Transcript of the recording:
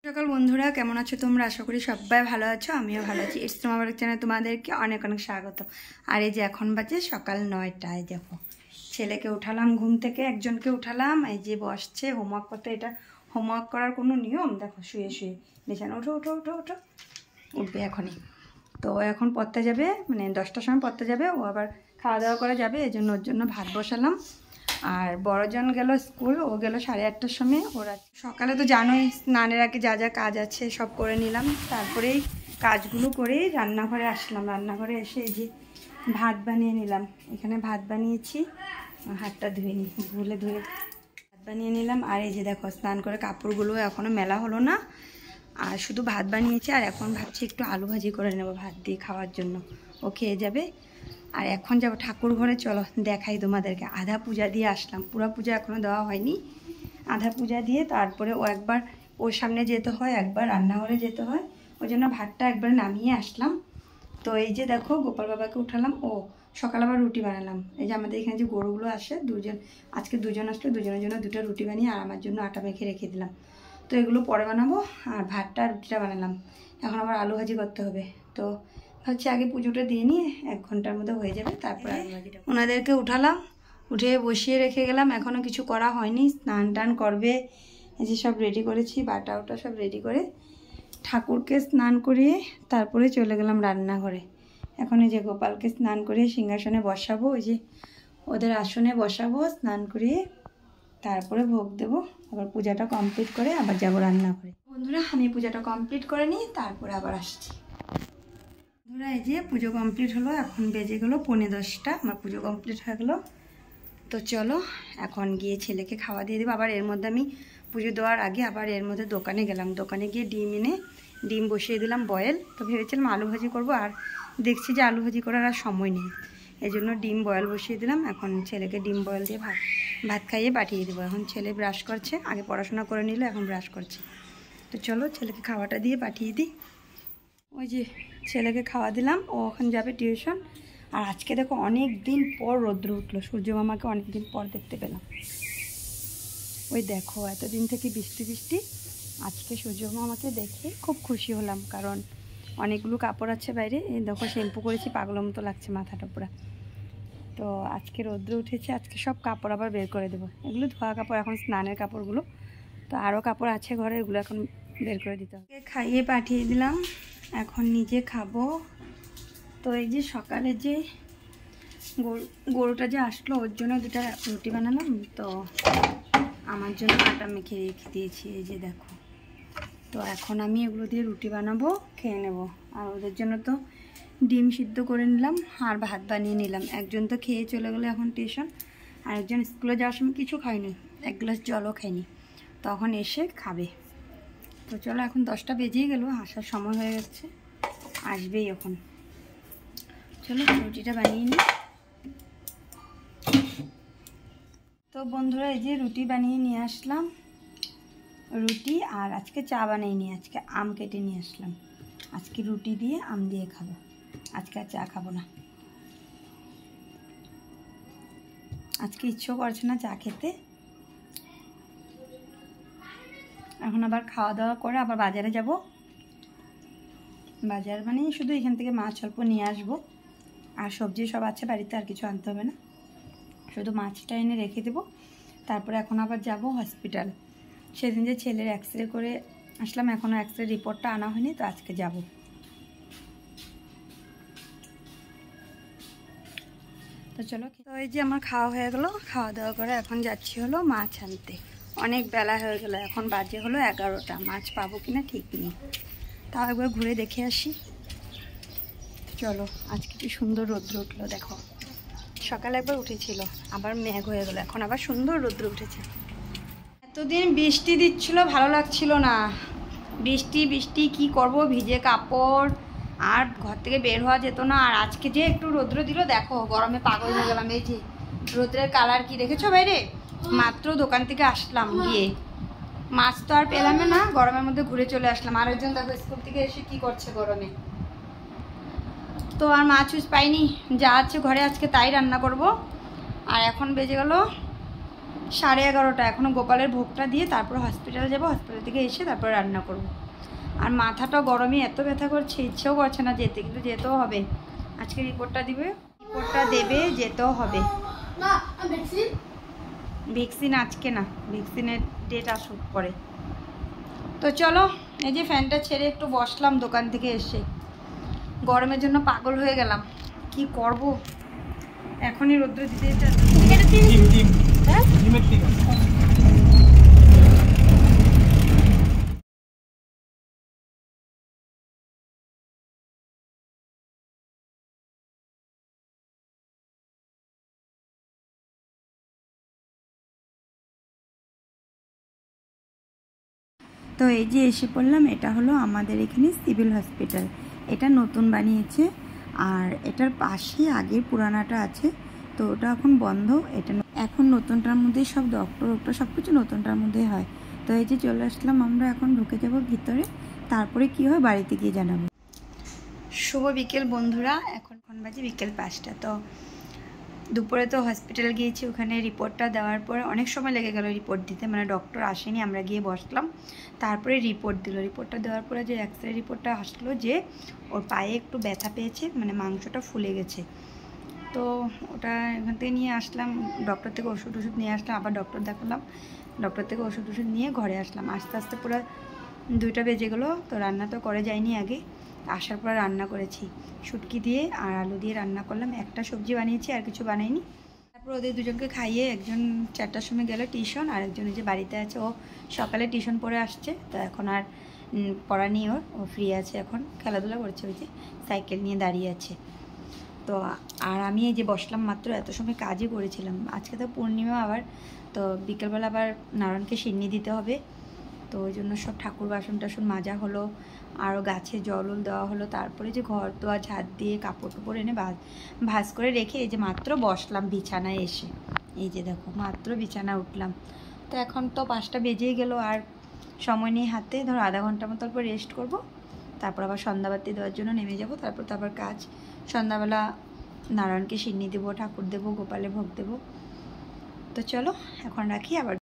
সকাল বন্ধুরা, কেমন আছো তোমরা? আশা করি সবাই ভালো আছো, আমিও ভালো আছি। ইটস আমার চ্যানেলে তোমাদেরকে অনেক অনেক স্বাগত। আর এই যে এখন বাজে সকাল 9টায়। দেখো ছেলেকে উঠালাম ঘুম থেকে, একজনকে উঠালাম, এই যে বসছে হোমওয়ার্ক করতে। এটা হোমওয়ার্ক করার কোনো নিয়ম? দেখো শুয়ে শুয়ে বিছানা ওঠো ওঠো ওঠো ওঠো, উঠবে এখনই। তো এখন পড়তে যাবে, মানে 10টার সময় পড়তে যাবে। ও আবার খাওয়া দাওয়া করে যাবে, এই জন্য ওর জন্য ভাত বসালাম। আর বড়জন গেল স্কুল, ও গেল 8:30টার সময়। ওরা সকালে তো জানোই স্নানের আগে যা যা কাজ আছে সব করে নিলাম, তারপরেই কাজগুলো করেই রান্নাঘরে আসলাম। রান্নাঘরে এসে এই যে ভাত বানিয়ে নিলাম। এখানে ভাত বানিয়েছি, হাতটা ধুয়ে নিই, ভুলে ধুয়ে ভাত বানিয়ে নিলাম। আর এই যে দেখো স্নান করে কাপড়গুলো এখনও মেলা হলো না, আর শুধু ভাত বানিয়েছি। আর এখন ভাবছি একটু আলু ভাজি করে নেবো ভাত দিয়ে খাওয়ার জন্য, ও খেয়ে যাবে। আর এখন যাবো ঠাকুর ঘরে, চলো দেখাই তোমাদেরকে। আধা পূজা দিয়ে আসলাম, পুরো পূজা এখনও দেওয়া হয়নি। আধা পূজা দিয়ে তারপরে ও একবার ওর সামনে যেতে হয়, একবার রান্নাঘরে যেতে হয়, ওই জন্য ভাতটা একবার নামিয়ে আসলাম। তো এই যে দেখো গোপাল বাবাকে উঠালাম। ও সকালে আবার রুটি বানালাম। এই যে আমাদের এখানে যে গরুগুলো আসে, আজকে দুজন আসলো, দুজনের জন্য 2টা রুটি বানিয়ে আর আমার জন্য আটা মেখে রেখে দিলাম। তো এগুলো পরে বানাবো। আর ভাতটা রুটিটা বানালাম, এখন আবার আলু ভাজি করতে হবে। তো হচ্ছে আগে পুজোটা দিয়ে নিয়ে 1 ঘন্টার মধ্যে হয়ে যাবে, তারপরে আলু ভাজিটা। ওনাদেরকে উঠালাম, উঠে বসিয়ে রেখে গেলাম। এখনও কিছু করা হয়নি, স্নান টান করবে। এই যে সব রেডি করেছি, বাটা ওটা সব রেডি করে ঠাকুরকে স্নান করিয়ে তারপরে চলে গেলাম রান্নাঘরে। এখন এই যে গোপালকে স্নান করিয়ে সিংহাসনে বসাবো, ওই যে ওদের আসনে বসাবো, স্নান করিয়ে তারপরে ভোগ দেবো। আবার পূজাটা কমপ্লিট করে আবার যাবো রান্নাঘরে। বন্ধুরা আমি পূজাটা কমপ্লিট করে নিই, তারপরে আবার আসছি। বন্ধুরা এই যে পুজো কমপ্লিট হলো, এখন বেজে গেলো 10:45। আমার পুজো কমপ্লিট হয়ে গেলো। তো চলো এখন গিয়ে ছেলেকে খাওয়া দিয়ে দেবো। আবার এর মধ্যে আমি পুজো দেওয়ার আগে আবার এর মধ্যে দোকানে গেলাম, দোকানে গিয়ে ডিম এনে ডিম বসিয়ে দিলাম বয়েল। তো ভেবেছিলাম আলু ভাজি করবো, আর দেখছি যে আলু ভাজি করার আর সময় নেই, এই জন্য ডিম বয়েল বসিয়ে দিলাম। এখন ছেলেকে ডিম বয়েল দিয়ে ভাত খাইয়ে পাঠিয়ে দেবো। এখন ছেলে ব্রাশ করছে, আগে পড়াশোনা করে নিল, এখন ব্রাশ করছে। তো চলো ছেলেকে খাওয়াটা দিয়ে পাঠিয়ে দিই। ওই যে ছেলেকে খাওয়া দিলাম, ও এখন যাবে টিউশন। আর আজকে দেখো অনেক দিন পর রৌদ্র উঠলো, সূর্য মামাকে অনেক দিন পর দেখতে পেলাম। ওই দেখো এতদিন থেকে বৃষ্টি বৃষ্টি, আজকে সূর্য মামাকে দেখে খুব খুশি হলাম, কারণ অনেকগুলো কাপড় আছে বাইরে। এই দেখো শ্যাম্পু করেছি, পাগলের মতো লাগছে মাথাটা পুরা। তো আজকে রৌদ্র উঠেছে, আজকে সব কাপড় আবার বের করে দেবো। এগুলো ধোয়া কাপড়, এখন স্নানের কাপড়গুলো। তো আরও কাপড় আছে ঘরে, এগুলো এখন বের করে দিতে হবে। খাইয়ে পাঠিয়ে দিলাম, এখন নিজে খাবো। তো এই যে সকালে যে গরুটা যে আসলো, ওর জন্য 2টা রুটি বানালাম। তো আমার জন্য আটা মেখে রেখে দিয়েছি, এই যে দেখো। তো এখন আমি এগুলো দিয়ে রুটি বানাবো, খেয়ে নেব। আর ওদের জন্য তো ডিম সিদ্ধ করে নিলাম আর ভাত বানিয়ে নিলাম। একজন তো খেয়ে চলে গেলো এখন টিউশন, আর একজন স্কুলে যাওয়ার সময় কিছু খায়নি, 1 গ্লাস জলও খায়নি, তখন এসে খাবে। তো চলো এখন 10টা বেজেই গেল, আসার সময় হয়ে যাচ্ছে, আসবেই এখন। চলো রুটিটা বানিয়ে নিই। তো বন্ধুরা এই যে রুটি বানিয়ে নিয়ে আসলাম, রুটি। আর আজকে চা বানাইনি, আজকে আম কেটে নিয়ে আসলাম। আজকে রুটি দিয়ে আম দিয়ে খাবো, আজকে আর চা খাবো না। আজকে ইচ্ছেও করছে না চা খেতে। এখন আবার খাওয়া দাওয়া করে আবার বাজারে যাব। বাজার মানে শুধু এখান থেকে মাছ অল্প নিয়ে আসবো, আর সবজি সব আছে বাড়িতে, আর কিছু আনতে হবে না, শুধু মাছটা এনে রেখে দেবো। তারপরে এখন আবার যাব হসপিটাল। সেদিন যে ছেলের এক্সরে করে আসলাম, এখনও এক্সরে রিপোর্টটা আনা হয়নি, তো আজকে যাব। তো চলো। তো এই যে আমার খাওয়া হয়ে গেলো, খাওয়া দাওয়া করে এখন যাচ্ছি হলো মাছ আনতে। অনেক বেলা হয়ে গেলো, এখন বাজে হলো 11টা। মাছ পাবো কিনা ঠিক নেই, তাও একবার ঘুরে দেখে আসি। চলো আজকে কি সুন্দর রৌদ্র উঠলো, দেখো সকালে একবার উঠেছিল, আবার মেঘ হয়ে গেলো, এখন আবার সুন্দর রৌদ্র উঠেছে। এতদিন বৃষ্টি দিচ্ছিল, ভালো লাগছিল না। বৃষ্টি বৃষ্টি কি করব, ভিজে কাপড়, আর ঘর থেকে বের হওয়া যেত না। আর আজকে যে একটু রৌদ্র দিল, দেখো গরমে পাগল হয়ে গেলাম। এই যে রৌদ্রের কালার কি দেখেছো বাইরে? মাত্র দোকান থেকে আসলাম, গিয়ে মাছ তো আর পেলাম না, গরমের মধ্যে ঘুরে চলে আসলাম। আরেকজন দেখো স্কুল থেকে এসে কি করছে গরমে। তো আর মাছ পাইনি, যা আছে ঘরে আজকে তাই রান্না করব। আর এখন বেজে গেল 11:30, এখনও গোপালের ভোগটা দিয়ে তারপর হসপিটালে যাবো, হসপিটাল থেকে এসে তারপর রান্না করব। আর মাথাটা গরমে এত ব্যথা করছে, ইচ্ছেও করছে না যেতে, কিন্তু যেতেও হবে। আজকে রিপোর্টটা দেবে, যেতেও হবে। ভ্যাকসিন আজকে না, ভ্যাকসিনের ডেট আসুক পরে। তো চলো, এই যে ফ্যানটা ছেড়ে একটু বসলাম দোকান থেকে এসে, গরমের জন্য পাগল হয়ে গেলাম, কি করব। এখনই রোদ্র দিতে তো এই যে এসে পড়লাম, এটা হলো আমাদের এখানে সিভিল হসপিটাল। এটা নতুন বানিয়েছে, আর এটার পাশে আগে পুরানাটা আছে, তো ওটা এখন বন্ধ। এটা এখন নতুনটার মধ্যেই সব ডক্টর সব কিছু নতুনটার মধ্যেই হয়। তো এই যে চলে আসলাম, আমরা এখন ঢুকে যাব ভিতরে, তারপরে কি হয় বাড়িতে গিয়ে জানাবো। শুভ বিকেল বন্ধুরা, এখন বাজে বিকেল 5টা। তো দুপুরে তো হসপিটাল গিয়েছি, ওখানে রিপোর্টটা দেওয়ার পরে অনেক সময় লেগে গেল রিপোর্ট দিতে, মানে ডক্টর আসেনি, আমরা গিয়ে বসলাম, তারপরে রিপোর্ট দিল। রিপোর্টটা দেওয়ার পরে যে এক্সরে রিপোর্টটা আসলো যে ওর পায়ে একটু ব্যথা পেয়েছে, মানে মাংসটা ফুলে গেছে। তো ওটা এখান থেকে নিয়ে আসলাম, ডক্টর থেকে ওষুধ নিয়ে আসলাম, আবার ডক্টর দেখালাম, ডক্টর থেকে ওষুধ নিয়ে ঘরে আসলাম। আস্তে আস্তে পুরো 2টা বেজে গেলো। তো রান্না তো করে যায়নি আগে, আসার পর রান্না করেছি, শুটকি দিয়ে আর আলু দিয়ে রান্না করলাম, একটা সবজি বানিয়েছি, আর কিছু বানাইনি। তারপর ওদের দুজনকে খাইয়ে, একজন 4টার সময় গেল টিউশন, আর একজন যে বাড়িতে আছে, ও সকালে টিউশন পড়ে আসছে, তো এখন আর পড়া নিয়ে ও ফ্রি আছে, এখন খেলাধুলা করছে, ওই যে সাইকেল নিয়ে দাঁড়িয়ে আছে। তো আর আমি এই যে বসলাম মাত্র, এত সময় কাজই করেছিলাম। আজকে তো পূর্ণিমা আবার, তো বিকেলবেলা আবার নারায়ণকে সিন্নি দিতে হবে, তো ওই জন্য সব ঠাকুর বাসন টাসন মাজা হলো, আরও গাছে জল দেওয়া হলো, তারপরে যে ঘর দোয়া ঝাঁট দিয়ে কাপড় টুপড় এনে ভাঁজ করে রেখে এই যে মাত্র বসলাম বিছানায় এসে। এই যে দেখো মাত্র বিছানা উঠলাম। তো এখন তো 5টা বেজেই গেল, আর সময় নেই হাতে, ধরো আধা ঘন্টা মতো পর রেস্ট করব, তারপর আবার সন্ধ্যাবাতি দেওয়ার জন্য নেমে যাব। তারপর তো আবার কাজ, সন্ধ্যাবেলা নারায়ণকে সিন্নি দেবো, ঠাকুর দেবো, গোপালে ভোগ দেবো। তো চলো এখন রাখি, আবার